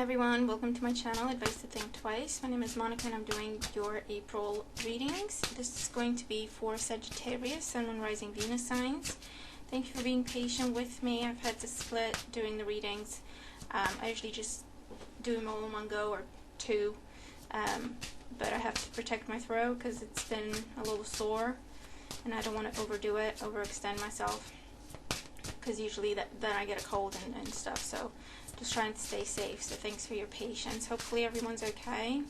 everyone, welcome to my channel, Advice to Think Twice. My name is Monica and I'm doing your April readings. This is going to be for Sagittarius, Sun, Moon, Rising, Venus signs. Thank you for being patient with me. I've had to split doing the readings. I usually just do them all in one go or two, but I have to protect my throat because it's been a little sore and I don't want to overdo it, overextend myself, because usually then I get a cold and stuff, so just trying to stay safe. So thanks for your patience. Hopefully everyone's okay.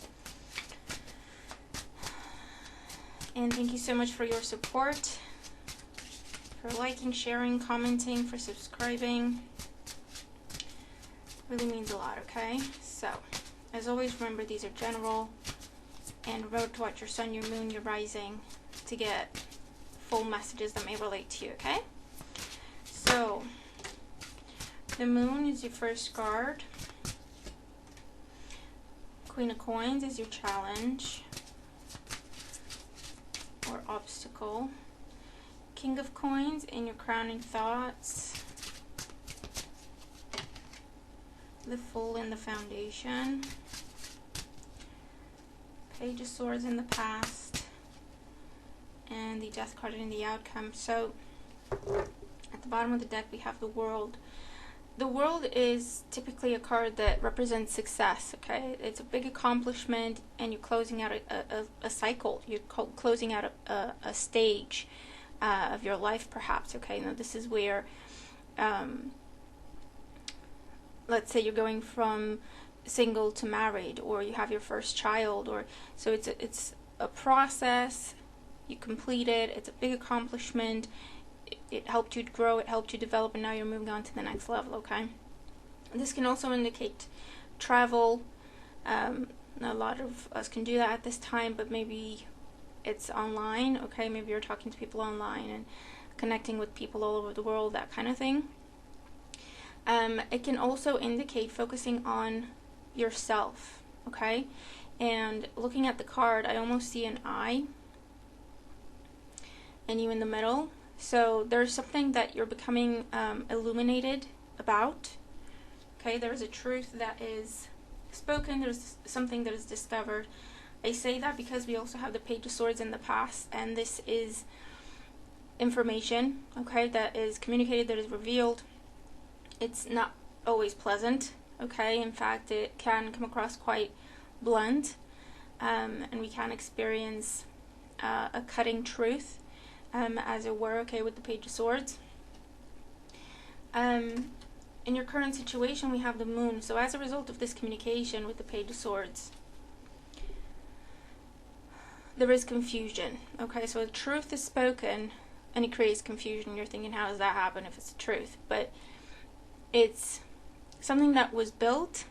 And thank you so much for your support, for liking, sharing, commenting, for subscribing. Really means a lot, okay? So, as always, remember these are general, and remember to watch your sun, your moon, your rising to get full messages that may relate to you, okay? So, the moon is your first card. Queen of Coins is your challenge or obstacle. King of Coins in your crowning thoughts. The Fool in the foundation. Page of Swords in the past. And the Death card in the outcome. So, at the bottom of the deck we have the World. The World is typically a card that represents success, okay? It's a big accomplishment and you're closing out a cycle. You're closing out a stage of your life, perhaps, okay? Now this is where, let's say you're going from single to married, or you have your first child, or so it's a process. You complete it. It's a big accomplishment. It helped you grow, it helped you develop, and now you're moving on to the next level, okay? This can also indicate travel. A lot of us can do that at this time, but maybe it's online, okay? Maybe you're talking to people online and connecting with people all over the world, that kind of thing. It can also indicate focusing on yourself, okay? And looking at the card, I almost see an eye and you in the middle. So there's something that you're becoming illuminated about, okay? There's a truth that is spoken, there's something that is discovered. I say that because we also have the Page of Swords in the past, and this is information, okay, that is communicated, that is revealed. It's not always pleasant, okay? In fact, it can come across quite blunt, and we can experience a cutting truth, as it were, okay, with the Page of Swords. In your current situation, we have the Moon. So as a result of this communication with the Page of Swords, there is confusion, okay? So the truth is spoken, and it creates confusion. You're thinking, how does that happen if it's the truth? But it's something that was built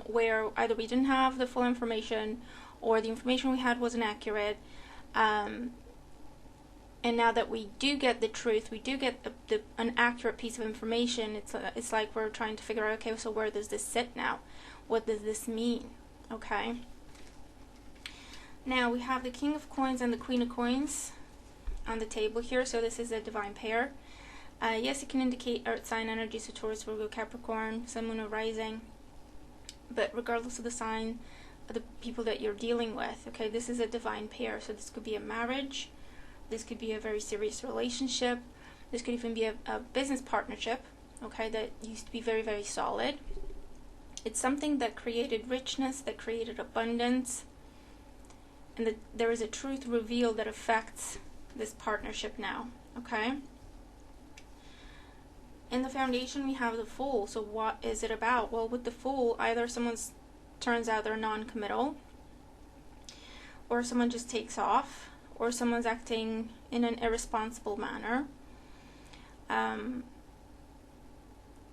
where either we didn't have the full information, or the information we had wasn't accurate. And now that we do get the truth, we do get an accurate piece of information, it's like we're trying to figure out, okay, so where does this sit now? What does this mean? Okay. Now we have the King of Coins and the Queen of Coins on the table here, so this is a divine pair. Yes, it can indicate earth sign energy, so Taurus, Virgo, Capricorn, Sun, Moon, or Rising. But regardless of the sign of the people that you're dealing with, okay, this is a divine pair, so this could be a marriage. This could be a very serious relationship. This could even be a business partnership, okay, that used to be very, very solid. It's something that created richness, that created abundance, and that there is a truth revealed that affects this partnership now, okay? In the foundation, we have the Fool. So what is it about? Well, with the Fool, either someone turns out they're non-committal, or someone just takes off, or someone's acting in an irresponsible manner.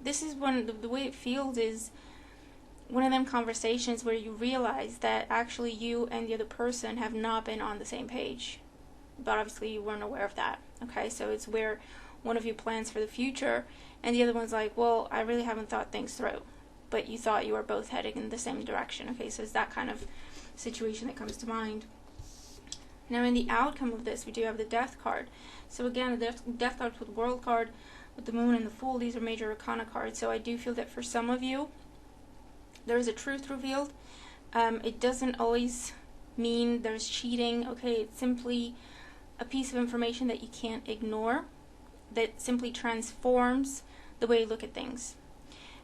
This is the way it feels is one of them conversations where you realize that actually you and the other person have not been on the same page, but obviously you weren't aware of that, okay? So it's where one of you plans for the future and the other one's like, well, I really haven't thought things through, but you thought you were both heading in the same direction, okay? So it's that kind of situation that comes to mind. Now in the outcome of this, we do have the Death card. So again, the Death card with the World card, with the Moon and the Fool, these are major arcana cards. So I do feel that for some of you, There is a truth revealed. It doesn't always mean there's cheating. Okay, it's simply a piece of information that you can't ignore, that simply transforms the way you look at things.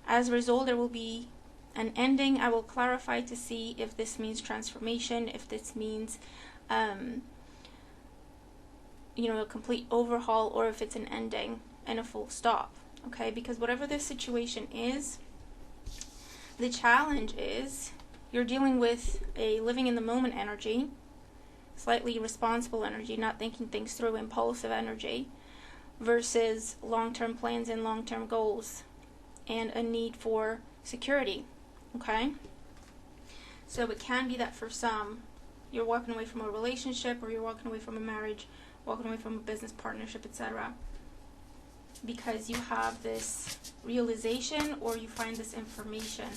As a result, there will be an ending. I will clarify to see if this means transformation, if this means a complete overhaul, or if it's an ending and a full stop. Okay, because whatever this situation is, the challenge is you're dealing with a living in the moment energy, slightly irresponsible energy, not thinking things through, impulsive energy, versus long-term plans and long-term goals and a need for security. Okay, so it can be that for some you're walking away from a relationship, or you're walking away from a marriage, walking away from a business partnership, etc., because you have this realization or you find this information.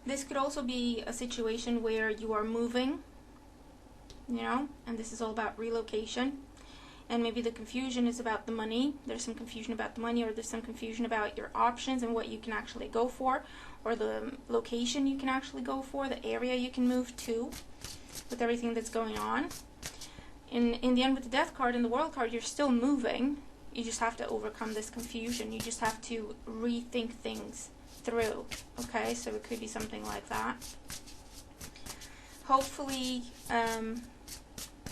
This could also be a situation where you are moving, and this is all about relocation. And maybe the confusion is about the money. There's some confusion about the money, or there's some confusion about your options and what you can actually go for, or the location you can actually go for, the area you can move to, with everything that's going on. In the end, with the Death card and the World card, you're still moving. You just have to overcome this confusion. You just have to rethink things through. Okay, so it could be something like that. Hopefully,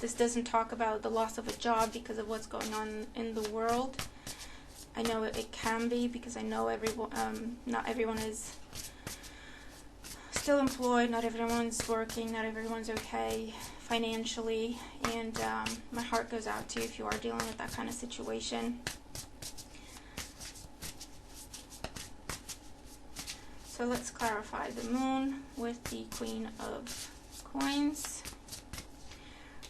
this doesn't talk about the loss of a job because of what's going on in the world. I know it can be, because I know not everyone is still employed, not everyone's working, not everyone's okay financially, and my heart goes out to you if you are dealing with that kind of situation. So let's clarify the Moon with the Queen of Coins.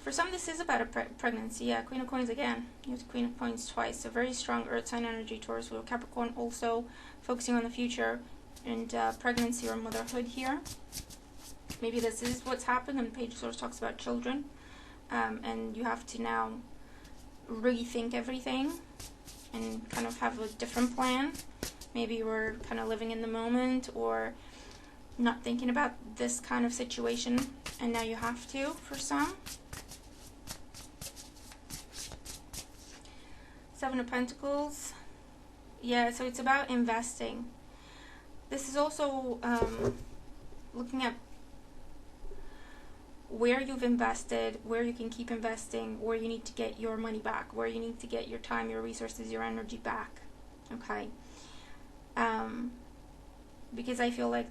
For some, this is about a pregnancy. Yeah, Queen of Coins again. You have the Queen of Coins twice. So very strong Earth sign energy, Taurus, with Capricorn, also focusing on the future and pregnancy or motherhood here. Maybe this is what's happened, and Page of Swords talks about children. And you have to now rethink everything and kind of have a different plan. Maybe you were kind of living in the moment or not thinking about this kind of situation, and now you have to for some. Seven of Pentacles. Yeah, so it's about investing. This is also looking at where you've invested, where you can keep investing, where you need to get your money back, where you need to get your time, your resources, your energy back. Okay. Because I feel like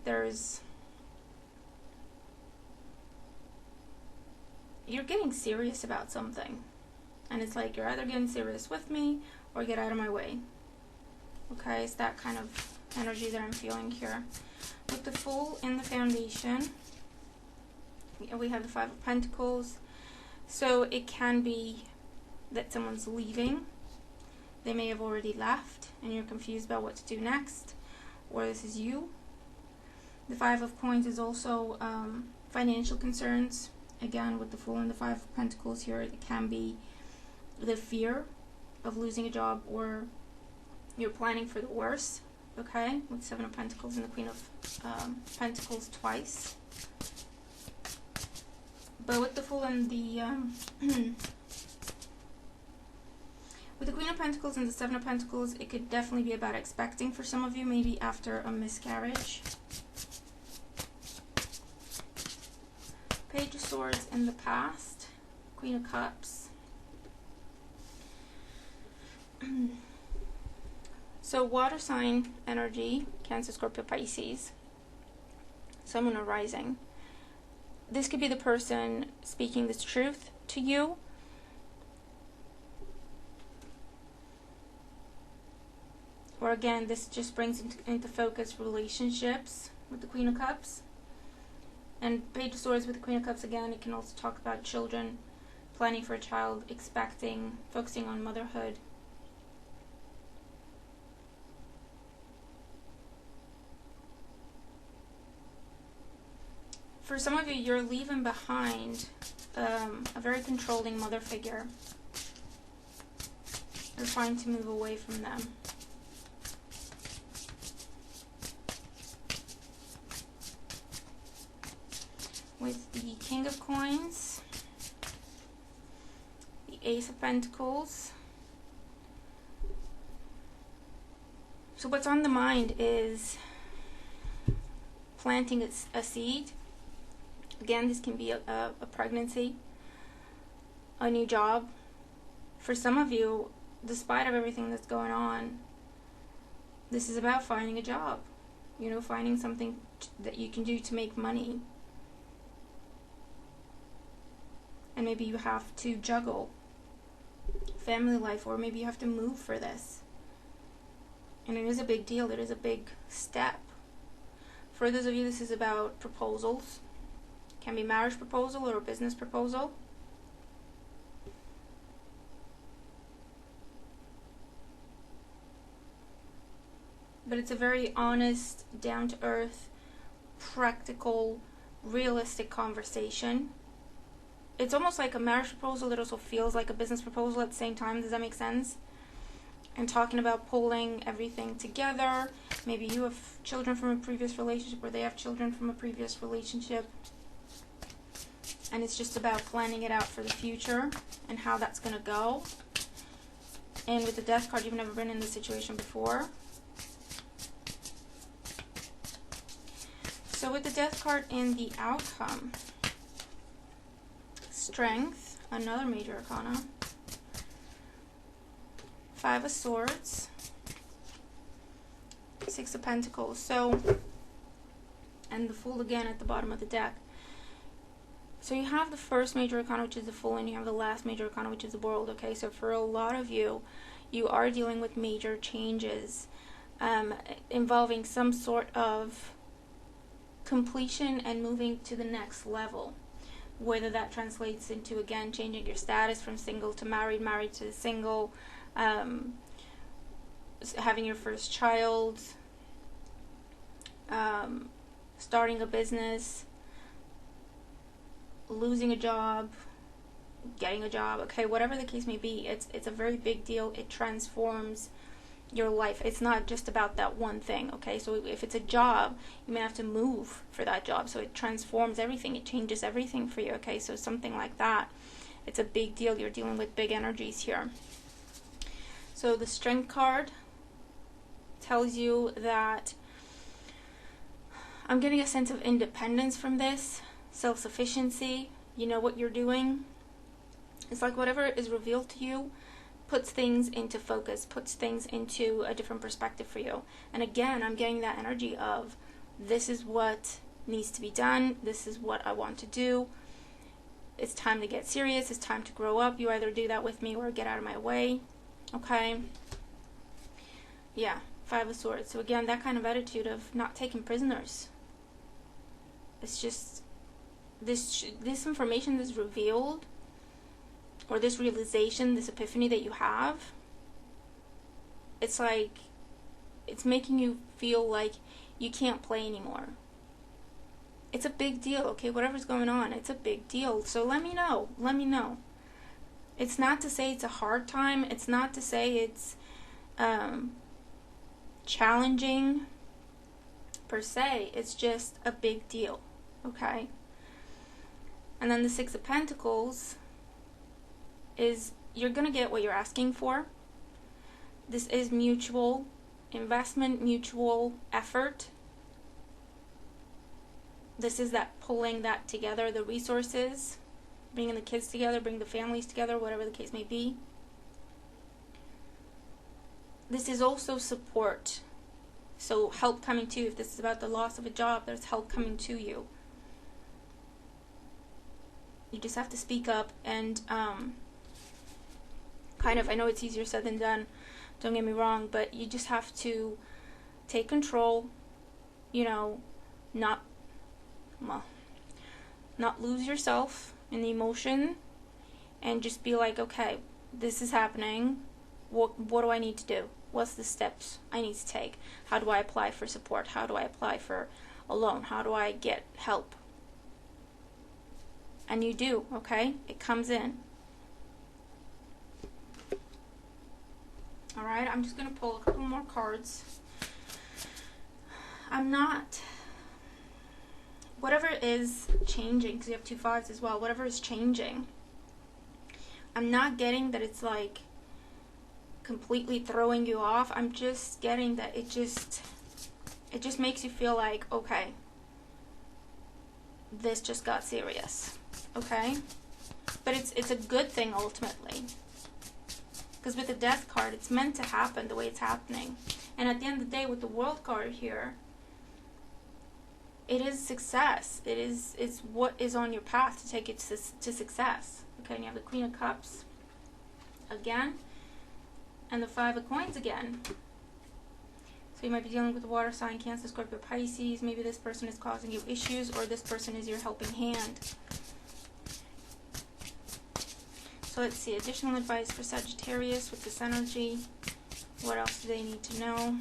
you're getting serious about something. And it's like you're either getting serious with me or get out of my way. Okay, it's that kind of energy that I'm feeling here. With the Fool in the Foundation, we have the Five of Pentacles. So it can be that someone's leaving. They may have already left and you're confused about what to do next. Or this is you. The Five of Coins is also financial concerns. Again, with the Fool and the Five of Pentacles here, it can be the fear of losing a job, or you're planning for the worst. Okay, with Seven of Pentacles and the Queen of Pentacles twice. But with the Fool and the with the Queen of Pentacles and the Seven of Pentacles, it could definitely be about expecting for some of you, maybe after a miscarriage. Page of Swords in the past, Queen of Cups. So water sign energy, Cancer, Scorpio, Pisces, Sun, Moon, or Rising. This could be the person speaking this truth to you. Or again, this just brings into focus relationships with the Queen of Cups. And Page of Swords with the Queen of Cups, again, it can also talk about children, planning for a child, expecting, focusing on motherhood. For some of you, you're leaving behind a very controlling mother figure. You're trying to move away from them. with the King of Coins, the Ace of Pentacles. So what's on the mind is planting a seed. Again, this can be a pregnancy, a new job. For some of you, despite of everything that's going on, this is about finding a job. You know, finding something that you can do to make money. And maybe you have to juggle family life, or maybe you have to move for this. And it is a big deal. It is a big step. For those of you, this is about proposals. It can be marriage proposal or a business proposal. But it's a very honest, down-to-earth, practical, realistic conversation. It's almost like a marriage proposal that also feels like a business proposal at the same time. Does that make sense? And talking about pulling everything together. Maybe you have children from a previous relationship, or they have children from a previous relationship. And it's just about planning it out for the future and how that's going to go. And with the Death card, you've never been in this situation before. So with the Death card in the outcome, Strength, another major arcana, Five of Swords, Six of Pentacles. So, and the Fool again at the bottom of the deck. So you have the first major arcana, which is the Fool, and you have the last major arcana, which is the World. Okay, so for a lot of you, you are dealing with major changes involving some sort of completion and moving to the next level. Whether that translates into, again, changing your status from single to married, married to single, having your first child, starting a business, losing a job, getting a job, okay, whatever the case may be, it's a very big deal. It transforms your life. It's not just about that one thing, okay? So if it's a job, you may have to move for that job. So it transforms everything. It changes everything for you, okay? So something like that. It's a big deal. You're dealing with big energies here. So the Strength card tells you that I'm getting a sense of independence from this, self-sufficiency. You know what you're doing. It's like whatever is revealed to you puts things into focus, puts things into a different perspective for you. And again, I'm getting that energy of this is what needs to be done, this is what I want to do, it's time to get serious, it's time to grow up. You either do that with me or get out of my way, okay? Yeah, Five of Swords. So again, that kind of attitude of not taking prisoners. It's just this information is revealed, or this realization, this epiphany that you have, it's like, it's making you feel like you can't play anymore. It's a big deal, okay? Whatever's going on, it's a big deal. So let me know. Let me know. It's not to say it's a hard time. It's not to say it's challenging per se. It's just a big deal, okay? And then the Six of Pentacles is you're going to get what you're asking for. This is mutual investment, mutual effort. This is that pulling that together, the resources, bringing the kids together, bringing the families together, whatever the case may be. This is also support. So help coming to you. If this is about the loss of a job, there's help coming to you. You just have to speak up and kind of, I know it's easier said than done, don't get me wrong, but you just have to take control, you know, not lose yourself in the emotion, and just be like, okay, this is happening, what do I need to do? What's the steps I need to take? How do I apply for support? How do I apply for a loan? How do I get help? And you do, okay? It comes in. Alright, I'm just going to pull a couple more cards. I'm not whatever is changing, because you have 2 5s as well, whatever is changing, I'm not getting that it's like completely throwing you off. I'm just getting that it just makes you feel like, okay, this just got serious, okay? But it's a good thing ultimately, because with the Death card, it's meant to happen the way it's happening. And at the end of the day, with the World card here, it is success. It's what is on your path to take it to success. Okay, and you have the Queen of Cups again, and the 5 of Coins again. So you might be dealing with a water sign, Cancer, Scorpio, Pisces. Maybe this person is causing you issues, or this person is your helping hand. So let's see, additional advice for Sagittarius with this energy. What else do they need to know?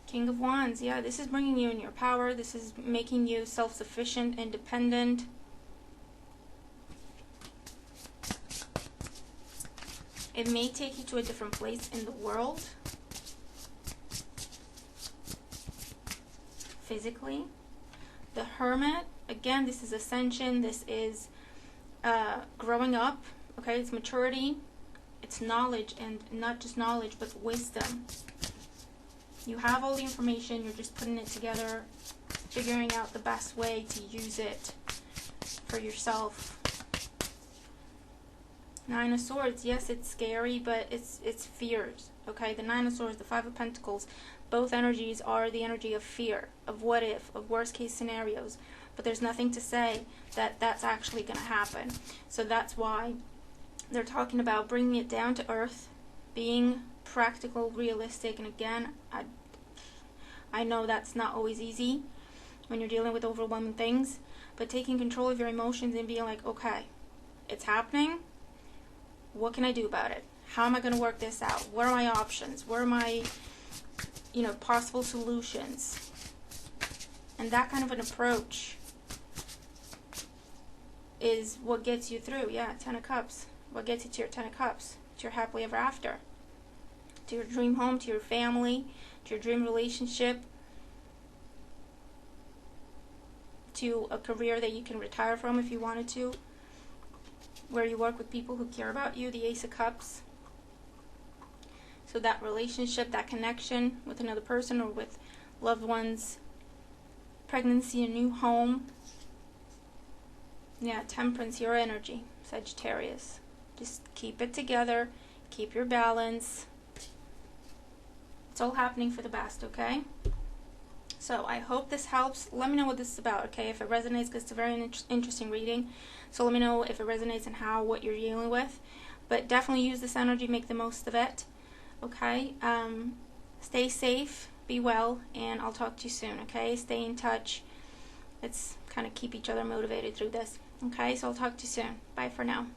King of Wands, yeah, this is bringing you in your power. This is making you self-sufficient, independent. It may take you to a different place in the world, physically. The Hermit, again, this is ascension. This is growing up, okay? It's maturity. It's knowledge, and not just knowledge, but wisdom. You have all the information, you're just putting it together, figuring out the best way to use it for yourself. 9 of Swords, yes, it's scary, but it's fears, okay? The 9 of Swords, the 5 of Pentacles, both energies are the energy of fear, of what if, of worst case scenarios. But there's nothing to say that that's actually going to happen. So that's why they're talking about bringing it down to earth, being practical, realistic. And again, I know that's not always easy when you're dealing with overwhelming things, but taking control of your emotions and being like, okay, it's happening. What can I do about it? How am I going to work this out? What are my options? What are my, possible solutions? And that kind of an approach is what gets you through. Yeah, 10 of Cups. What gets you to your 10 of Cups? To your happily ever after. To your dream home, to your family, to your dream relationship, to a career that you can retire from if you wanted to, where you work with people who care about you, the Ace of Cups. So that relationship, that connection with another person or with loved ones, pregnancy, a new home. Yeah, Temperance, your energy, Sagittarius. Just keep it together, keep your balance. It's all happening for the best, okay? So I hope this helps. Let me know what this is about, okay? If it resonates, because it's a very interesting reading. So let me know if it resonates and what you're dealing with. But definitely use this energy, make the most of it, okay? Stay safe, be well, and I'll talk to you soon, okay? Stay in touch. Let's kind of keep each other motivated through this, okay? So I'll talk to you soon. Bye for now.